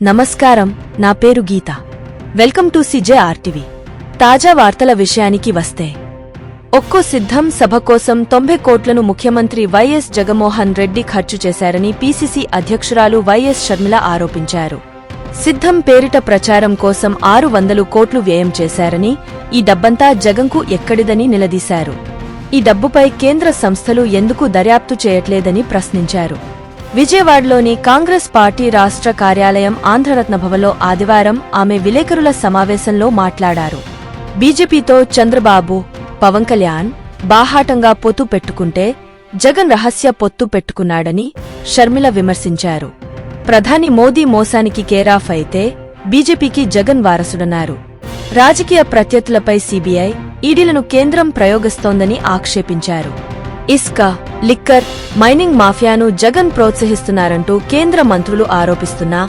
నమస్కారం, నా పేరు గీత. Welcome to CJRTV. తాజా వార్తల విషయానికి వస్తే, ఒక్కో సిద్ధం సభ కోసం 90 కోట్లను ముఖ్యమంత్రి వైఎస్ జగన్మోహన్ రెడ్డి ఖర్చు చేశారని PCC అధ్యక్షురాలు వైఎస్ షర్మిల ఆరోపించారు. సిద్ధం పేరిట ప్రచారం కోసం 600 కోట్లు వ్యయం చేశారని, ఈ డబ్బంతా జగన్కు ఎక్కడిదని నిలదీశారు. ఈ డబ్బుపై కేంద్ర సంస్థలు ఎందుకు దర్యాప్తు చేయట్లేదని ప్రశ్నించారు. విజయవాడలోని కాంగ్రెస్ పార్టీ రాష్ట్ర కార్యాలయం ఆంధ్రరత్న భవన్లో ఆదివారం ఆమె విలేకరుల సమావేశంలో మాట్లాడారు. బీజేపీతో చంద్రబాబు, పవన్ కళ్యాణ్ బాహాటంగా పొత్తు పెట్టుకుంటే జగన్ రహస్య పొత్తు పెట్టుకున్నాడని షర్మిల విమర్శించారు. ప్రధాని మోదీ మోసానికి కేరాఫ్ అయితే బీజేపీకి జగన్ వారసుడన్నారు. రాజకీయ ప్రత్యర్థులపై CBI, ఈడీలను కేంద్రం ప్రయోగిస్తోందని ఆక్షేపించారు. ఇసుక, లిక్కర్, మైనింగ్ మాఫియాను జగన్ ప్రోత్సహిస్తున్నారంటూ కేంద్ర మంత్రులు ఆరోపిస్తున్నా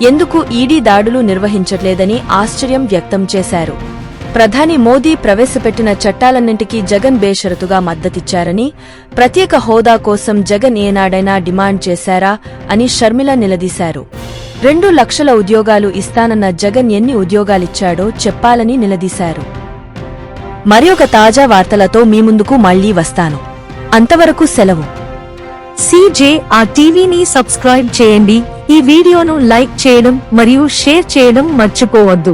ఎందుకు ఈడీ దాడులు నిర్వహించట్లేదని ఆశ్చర్యం వ్యక్తం చేశారు. ప్రధాని మోదీ ప్రవేశపెట్టిన చట్టాలన్నింటికీ జగన్ బేషరతుగా మద్దతిచ్చారని, ప్రత్యేక హోదా కోసం జగన్ ఏనాడైనా డిమాండ్ చేశారా అని షర్మిల నిలదీశారు. 2 లక్షల ఉద్యోగాలు ఇస్తానన్న జగన్ ఎన్ని ఉద్యోగాలిచ్చాడో చెప్పాలని నిలదీశారు. మరొక తాజా వార్తలతో మీ ముందుకు మళ్లీ వస్తాను. అంతవరకు సెలవు. CJRTVని సబ్స్క్రైబ్ చేయండి. ఈ వీడియోను లైక్ చేయడం మరియు షేర్ చేయడం మర్చిపోవద్దు.